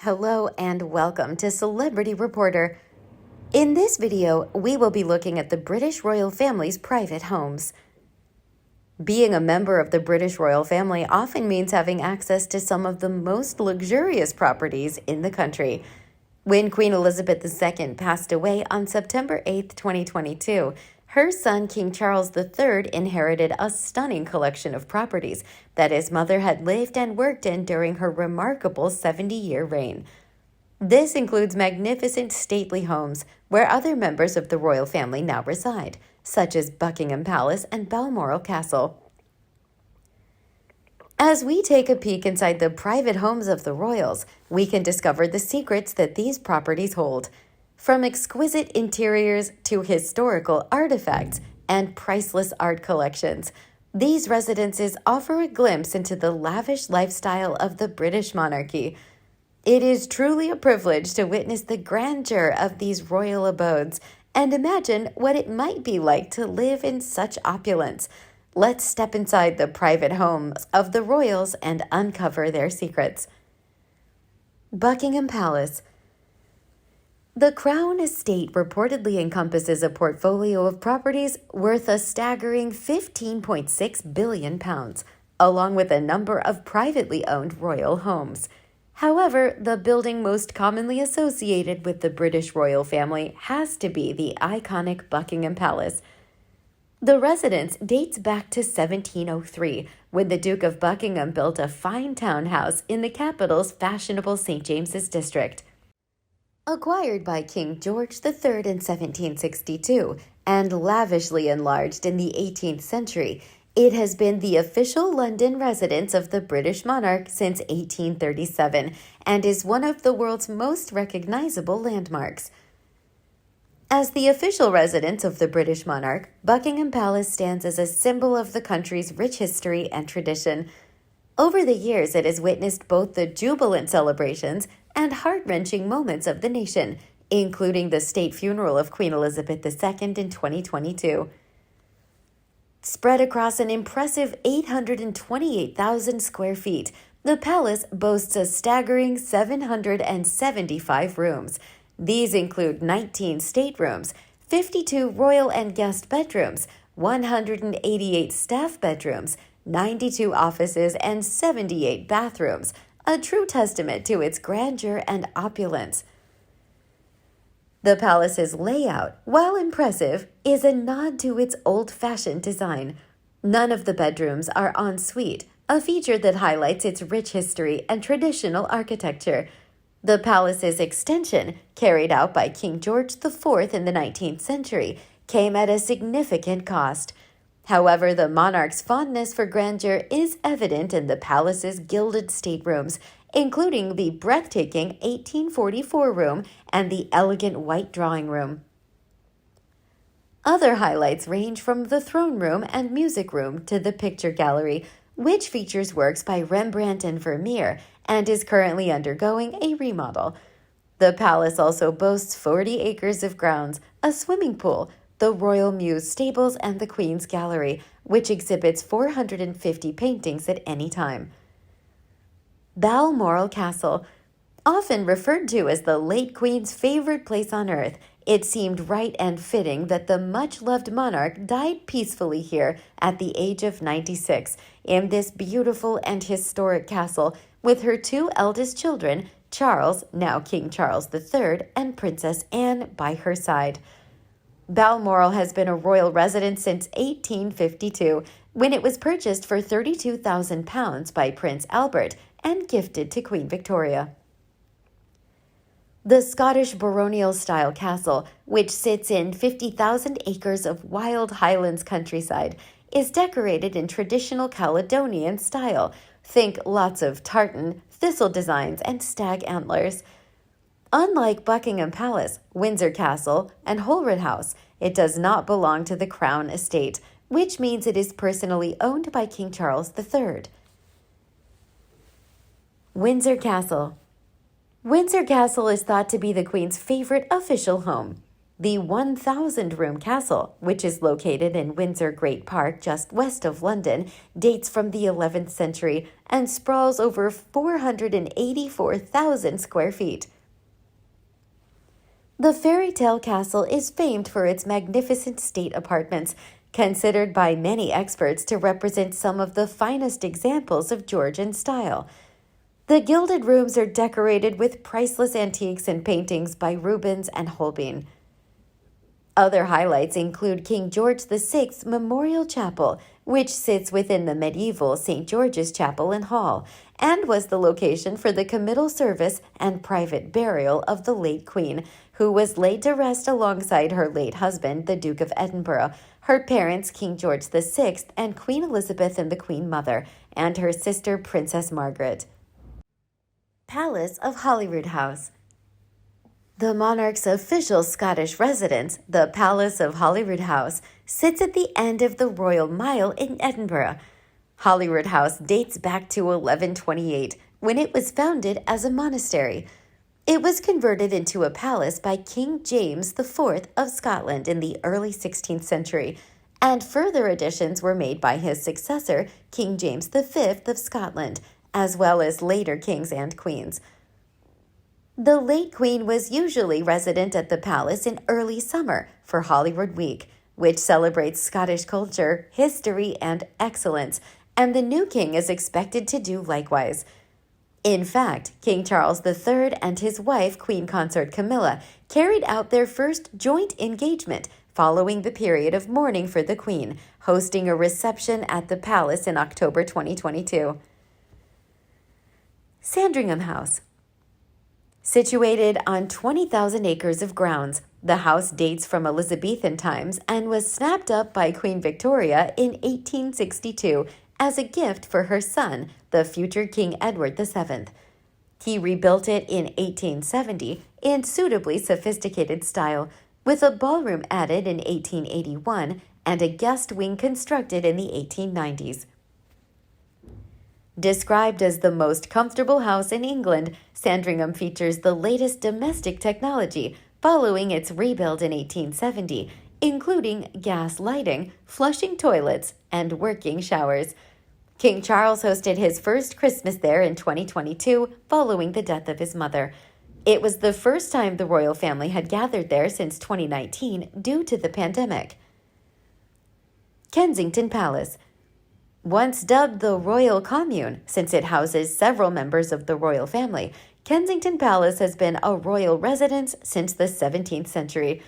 Hello and welcome to Celebrity Reporter. In this video, we will be looking at the British royal family's private homes. Being a member of the British royal family often means having access to some of the most luxurious properties in the country. When Queen Elizabeth II passed away on September 8, 2022, her son King Charles III inherited a stunning collection of properties that his mother had lived and worked in during her remarkable 70-year reign. This includes magnificent stately homes where other members of the royal family now reside, such as Buckingham Palace and Balmoral Castle. As we take a peek inside the private homes of the royals, we can discover the secrets that these properties hold. From exquisite interiors to historical artifacts and priceless art collections, these residences offer a glimpse into the lavish lifestyle of the British monarchy. It is truly a privilege to witness the grandeur of these royal abodes and imagine what it might be like to live in such opulence. Let's step inside the private homes of the royals and uncover their secrets. Buckingham Palace. The Crown Estate reportedly encompasses a portfolio of properties worth a staggering £15.6 billion, along with a number of privately owned royal homes. However, the building most commonly associated with the British royal family has to be the iconic Buckingham Palace. The residence dates back to 1703, when the Duke of Buckingham built a fine townhouse in the capital's fashionable St. James's district. Acquired by King George III in 1762 and lavishly enlarged in the 18th century, it has been the official London residence of the British monarch since 1837 and is one of the world's most recognizable landmarks. As the official residence of the British monarch, Buckingham Palace stands as a symbol of the country's rich history and tradition. Over the years, it has witnessed both the jubilant celebrations and heart-wrenching moments of the nation, including the state funeral of Queen Elizabeth II in 2022. Spread across an impressive 828,000 square feet, the palace boasts a staggering 775 rooms. These include 19 staterooms, 52 royal and guest bedrooms, 188 staff bedrooms, 92 offices, and 78 bathrooms, a true testament to its grandeur and opulence. The palace's layout, while impressive, is a nod to its old-fashioned design. None of the bedrooms are en suite, a feature that highlights its rich history and traditional architecture. The palace's extension, carried out by King George IV in the 19th century, came at a significant cost. However, the monarch's fondness for grandeur is evident in the palace's gilded staterooms, including the breathtaking 1844 room and the elegant white drawing room. Other highlights range from the throne room and music room to the picture gallery, which features works by Rembrandt and Vermeer and is currently undergoing a remodel. The palace also boasts 40 acres of grounds, a swimming pool, the Royal Mews stables, and the Queen's Gallery, which exhibits 450 paintings at any time. Balmoral Castle. Often referred to as the late Queen's favorite place on earth, it seemed right and fitting that the much-loved monarch died peacefully here at the age of 96 in this beautiful and historic castle with her two eldest children, Charles, now King Charles III, and Princess Anne by her side. Balmoral has been a royal residence since 1852, when it was purchased for £32,000 by Prince Albert and gifted to Queen Victoria. The Scottish baronial-style castle, which sits in 50,000 acres of wild Highlands countryside, is decorated in traditional Caledonian style. Think lots of tartan, thistle designs, and stag antlers. Unlike Buckingham Palace, Windsor Castle, and Holroyd House, it does not belong to the Crown Estate, which means it is personally owned by King Charles III. Windsor Castle. Windsor Castle is thought to be the Queen's favorite official home. The 1,000-room castle, which is located in Windsor Great Park just west of London, dates from the 11th century and sprawls over 484,000 square feet. The fairy tale castle is famed for its magnificent state apartments, considered by many experts to represent some of the finest examples of Georgian style. The gilded rooms are decorated with priceless antiques and paintings by Rubens and Holbein. Other highlights include King George VI's Memorial Chapel, which sits within the medieval St. George's Chapel and Hall, and was the location for the committal service and private burial of the late Queen, who was laid to rest alongside her late husband, the Duke of Edinburgh, her parents, King George VI and Queen Elizabeth and the Queen Mother, and her sister, Princess Margaret. Palace of Holyrood House. The monarch's official Scottish residence, the Palace of Holyrood House, sits at the end of the Royal Mile in Edinburgh. Holyrood House dates back to 1128, when it was founded as a monastery. It was converted into a palace by King James IV of Scotland in the early 16th century, and further additions were made by his successor, King James V of Scotland, as well as later kings and queens. The late Queen was usually resident at the palace in early summer for Holyrood Week, which celebrates Scottish culture, history, and excellence, and the new king is expected to do likewise. In fact, King Charles III and his wife, Queen Consort Camilla, carried out their first joint engagement following the period of mourning for the Queen, hosting a reception at the palace in October 2022. Sandringham House. Situated on 20,000 acres of grounds, the house dates from Elizabethan times and was snapped up by Queen Victoria in 1862 as a gift for her son, the future King Edward VII. He rebuilt it in 1870 in suitably sophisticated style, with a ballroom added in 1881 and a guest wing constructed in the 1890s. Described as the most comfortable house in England, Sandringham features the latest domestic technology following its rebuild in 1870, including gas lighting, flushing toilets, and working showers. King Charles hosted his first Christmas there in 2022 following the death of his mother. It was the first time the royal family had gathered there since 2019 due to the pandemic. Kensington Palace. Once dubbed the Royal Commune, since it houses several members of the royal family, Kensington Palace has been a royal residence since the 17th century.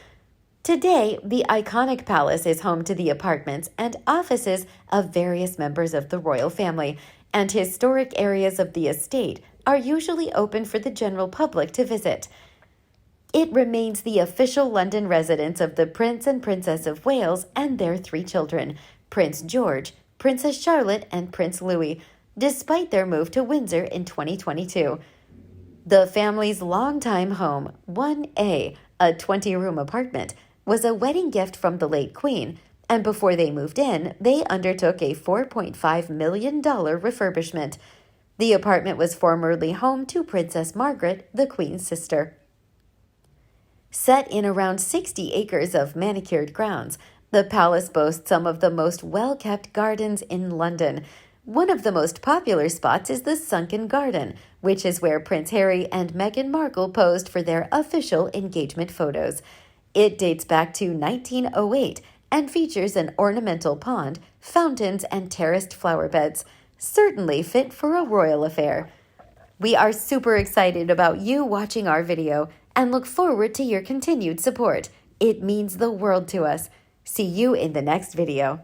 Today, the iconic palace is home to the apartments and offices of various members of the royal family, and historic areas of the estate are usually open for the general public to visit. It remains the official London residence of the Prince and Princess of Wales and their 3 children, Prince George, Princess Charlotte, and Prince Louis, despite their move to Windsor in 2022. The family's longtime home, 1A, a 20-room apartment, was a wedding gift from the late Queen, and before they moved in, they undertook a $4.5 million refurbishment. The apartment was formerly home to Princess Margaret, the Queen's sister. Set in around 60 acres of manicured grounds, the palace boasts some of the most well-kept gardens in London. One of the most popular spots is the Sunken Garden, which is where Prince Harry and Meghan Markle posed for their official engagement photos. It dates back to 1908 and features an ornamental pond, fountains, and terraced flower beds, certainly fit for a royal affair. We are super excited about you watching our video and look forward to your continued support. It means the world to us. See you in the next video.